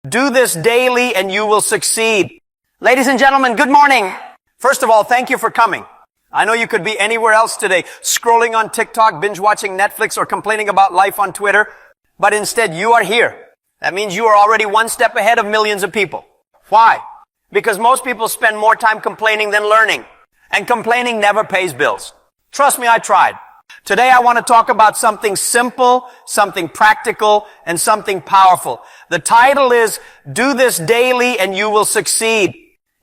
Do this daily and you will succeed. Ladies and gentlemen, good morning. First of all, thank you for coming. I know you could be anywhere else today, scrolling on TikTok, binge watching Netflix, or complaining about life on Twitter. But instead, you are here. That means you are already one step ahead of millions of people. Why? Because most people spend more time complaining than learning. And complaining never pays bills. Trust me, I tried. Today I want to talk about something simple, something practical, and something powerful. The title is, Do This Daily and You Will Succeed.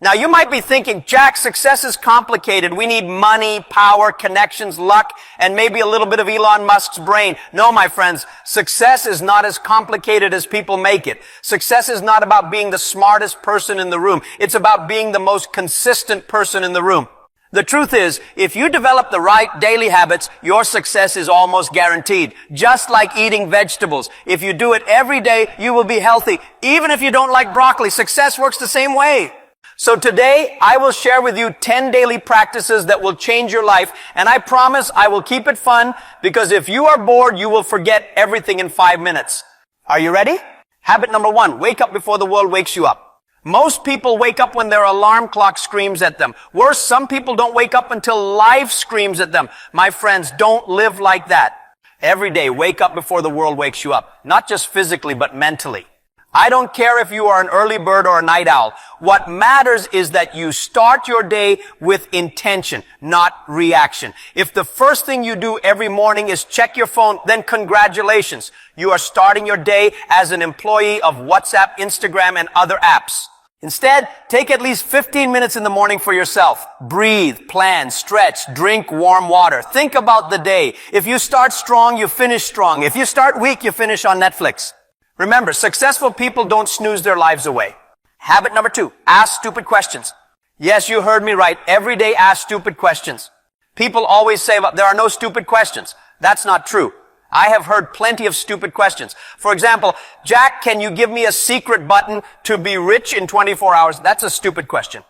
Now you might be thinking, Jack, success is complicated. We need money, power, connections, luck, and maybe a little bit of Elon Musk's brain. No, my friends, success is not as complicated as people make it. Success is not about being the smartest person in the room. It's about being the most consistent person in the room. The truth is, if you develop the right daily habits, your success is almost guaranteed. Just like eating vegetables. If you do it every day, you will be healthy. Even if you don't like broccoli, success works the same way. So today, I will share with you 10 daily practices that will change your life. And I promise I will keep it fun, because if you are bored, you will forget everything in 5 minutes. Are you ready? Habit number 1, wake up before the world wakes you up. Most people wake up when their alarm clock screams at them. Worse, some people don't wake up until life screams at them. My friends, don't live like that. Every day, wake up before the world wakes you up. Not just physically, but mentally. I don't care if you are an early bird or a night owl. What matters is that you start your day with intention, not reaction. If the first thing you do every morning is check your phone, then congratulations. You are starting your day as an employee of WhatsApp, Instagram, and other apps. Instead, take at least 15 minutes in the morning for yourself. Breathe, plan, stretch, drink warm water. Think about the day. If you start strong, you finish strong. If you start weak, you finish on Netflix. Remember, successful people don't snooze their lives away. Habit number 2, ask stupid questions. Yes, you heard me right. Every day ask stupid questions. People always say, there are no stupid questions. That's not true. I have heard plenty of stupid questions. For example, Jack, can you give me a secret button to be rich in 24 hours? That's a stupid question.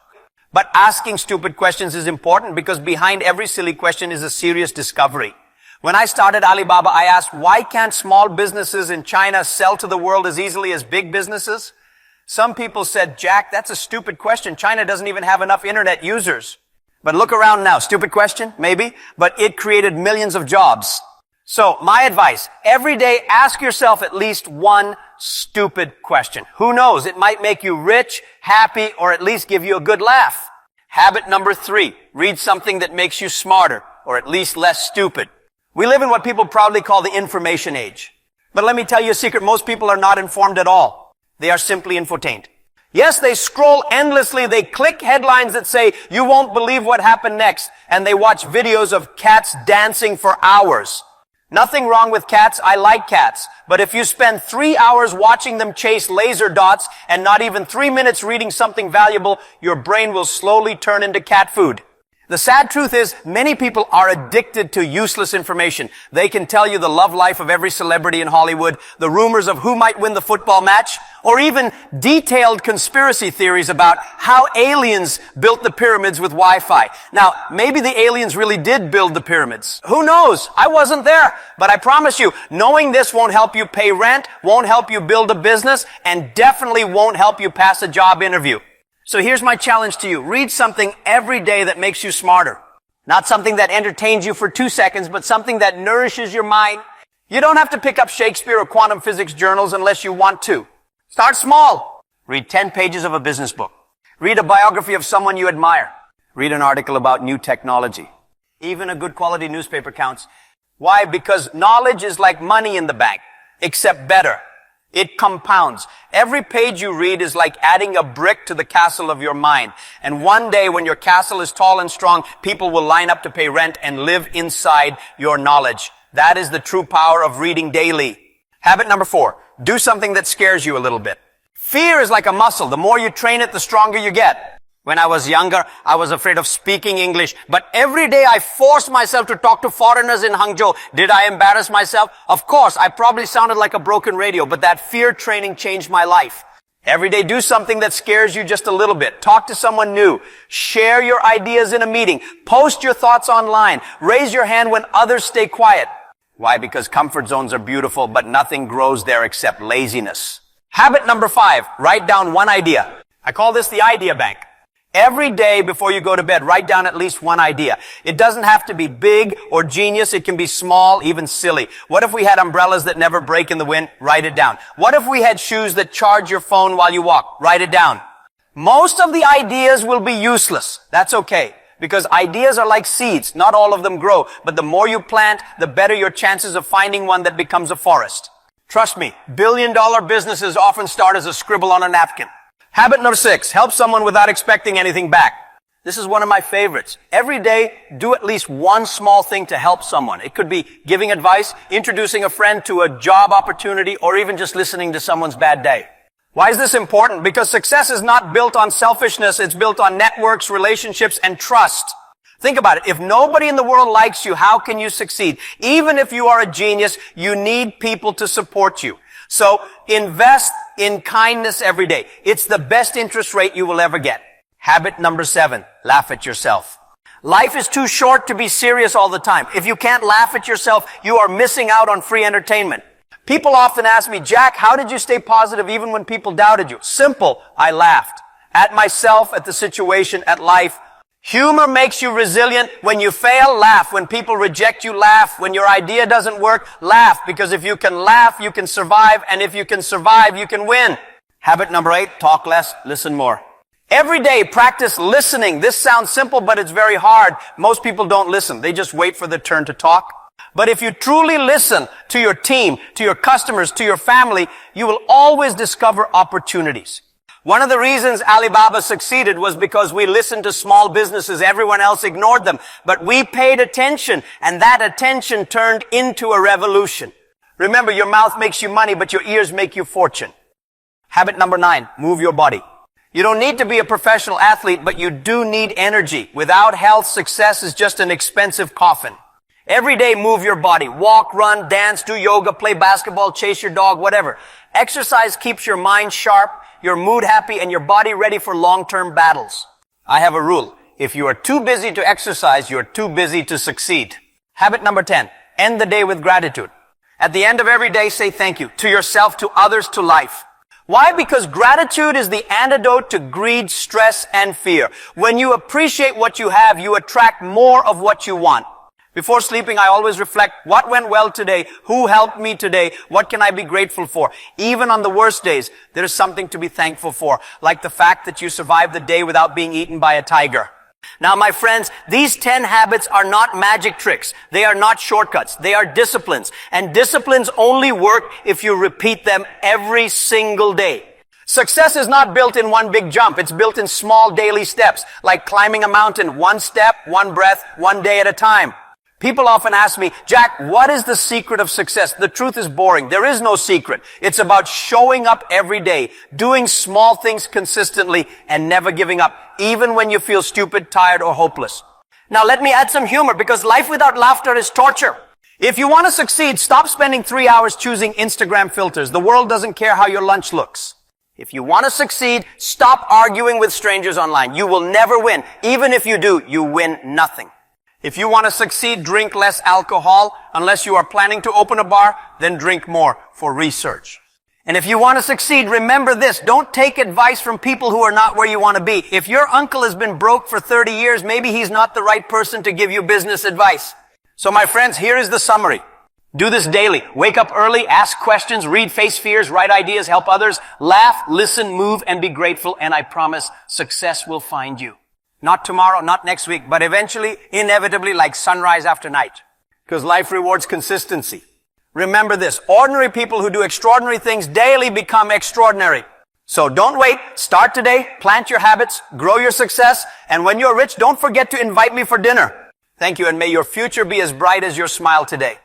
But asking stupid questions is important, because behind every silly question is a serious discovery. When I started Alibaba, I asked, why can't small businesses in China sell to the world as easily as big businesses? Some people said, Jack, that's a stupid question. China doesn't even have enough internet users. But look around now. Stupid question? Maybe. But it created millions of jobs. So, my advice, every day ask yourself at least one stupid question. Who knows? It might make you rich, happy, or at least give you a good laugh. Habit number 3, read something that makes you smarter, or at least less stupid. We live in what people proudly call the information age. But let me tell you a secret, most people are not informed at all. They are simply infotained. Yes, they scroll endlessly, they click headlines that say, you won't believe what happened next, and they watch videos of cats dancing for hours. Nothing wrong with cats, I like cats. But if you spend 3 hours watching them chase laser dots and not even 3 minutes reading something valuable, your brain will slowly turn into cat food. The sad truth is, many people are addicted to useless information. They can tell you the love life of every celebrity in Hollywood, the rumors of who might win the football match, or even detailed conspiracy theories about how aliens built the pyramids with Wi-Fi. Now, maybe the aliens really did build the pyramids. Who knows? I wasn't there. But I promise you, knowing this won't help you pay rent, won't help you build a business, and definitely won't help you pass a job interview. So here's my challenge to you. Read something every day that makes you smarter. Not something that entertains you for 2 seconds, but something that nourishes your mind. You don't have to pick up Shakespeare or quantum physics journals unless you want to. Start small. Read 10 pages of a business book. Read a biography of someone you admire. Read an article about new technology. Even a good quality newspaper counts. Why? Because knowledge is like money in the bank, except better. It compounds. Every page you read is like adding a brick to the castle of your mind. And one day when your castle is tall and strong, people will line up to pay rent and live inside your knowledge. That is the true power of reading daily. Habit number 4, do something that scares you a little bit. Fear is like a muscle. The more you train it, the stronger you get. When I was younger, I was afraid of speaking English, but every day I forced myself to talk to foreigners in Hangzhou. Did I embarrass myself? Of course, I probably sounded like a broken radio, but that fear training changed my life. Every day do something that scares you just a little bit. Talk to someone new. Share your ideas in a meeting. Post your thoughts online. Raise your hand when others stay quiet. Why? Because comfort zones are beautiful, but nothing grows there except laziness. Habit number 5, write down one idea. I call this the idea bank. Every day before you go to bed, write down at least one idea. It doesn't have to be big or genius. It can be small, even silly. What if we had umbrellas that never break in the wind? Write it down. What if we had shoes that charge your phone while you walk? Write it down. Most of the ideas will be useless. That's okay. Because ideas are like seeds. Not all of them grow. But the more you plant, the better your chances of finding one that becomes a forest. Trust me, billion-dollar businesses often start as a scribble on a napkin. Habit number 6, help someone without expecting anything back. This is one of my favorites. Every day, do at least one small thing to help someone. It could be giving advice, introducing a friend to a job opportunity, or even just listening to someone's bad day. Why is this important? Because success is not built on selfishness. It's built on networks, relationships, and trust. Think about it. If nobody in the world likes you, how can you succeed? Even if you are a genius, you need people to support you. So invest in kindness every day. It's the best interest rate you will ever get. Habit number 7, laugh at yourself. Life is too short to be serious all the time. If you can't laugh at yourself, you are missing out on free entertainment. People often ask me, Jack, how did you stay positive even when people doubted you? Simple. I laughed. At myself, at the situation, at life. Humor makes you resilient. When you fail, laugh. When people reject you, laugh. When your idea doesn't work, laugh. Because if you can laugh, you can survive. And if you can survive, you can win. Habit number 8, talk less, listen more. Every day, practice listening. This sounds simple, but it's very hard. Most people don't listen. They just wait for their turn to talk. But if you truly listen to your team, to your customers, to your family, you will always discover opportunities. One of the reasons Alibaba succeeded was because we listened to small businesses. Everyone else ignored them. But we paid attention, and that attention turned into a revolution. Remember, your mouth makes you money, but your ears make you fortune. Habit number 9, move your body. You don't need to be a professional athlete, but you do need energy. Without health, success is just an expensive coffin. Every day, move your body. Walk, run, dance, do yoga, play basketball, chase your dog, whatever. Exercise keeps your mind sharp, your mood happy, and your body ready for long-term battles. I have a rule. If you are too busy to exercise, you are too busy to succeed. Habit number 10, end the day with gratitude. At the end of every day, say thank you to yourself, to others, to life. Why? Because gratitude is the antidote to greed, stress, and fear. When you appreciate what you have, you attract more of what you want. Before sleeping, I always reflect, what went well today? Who helped me today? What can I be grateful for? Even on the worst days, there is something to be thankful for, like the fact that you survived the day without being eaten by a tiger. Now, my friends, these 10 habits are not magic tricks. They are not shortcuts. They are disciplines. And disciplines only work if you repeat them every single day. Success is not built in one big jump. It's built in small daily steps, like climbing a mountain, one step, one breath, one day at a time. People often ask me, Jack, what is the secret of success? The truth is boring. There is no secret. It's about showing up every day, doing small things consistently, and never giving up, even when you feel stupid, tired, or hopeless. Now let me add some humor, because life without laughter is torture. If you want to succeed, stop spending 3 hours choosing Instagram filters. The world doesn't care how your lunch looks. If you want to succeed, stop arguing with strangers online. You will never win. Even if you do, you win nothing. If you want to succeed, drink less alcohol. Unless you are planning to open a bar, then drink more for research. And if you want to succeed, remember this. Don't take advice from people who are not where you want to be. If your uncle has been broke for 30 years, maybe he's not the right person to give you business advice. So my friends, here is the summary. Do this daily. Wake up early, ask questions, read, face fears, write ideas, help others, laugh, listen, move, and be grateful. And I promise success will find you. Not tomorrow, not next week, but eventually, inevitably, like sunrise after night. Because life rewards consistency. Remember this, ordinary people who do extraordinary things daily become extraordinary. So don't wait, start today, plant your habits, grow your success, and when you're rich, don't forget to invite me for dinner. Thank you, and may your future be as bright as your smile today.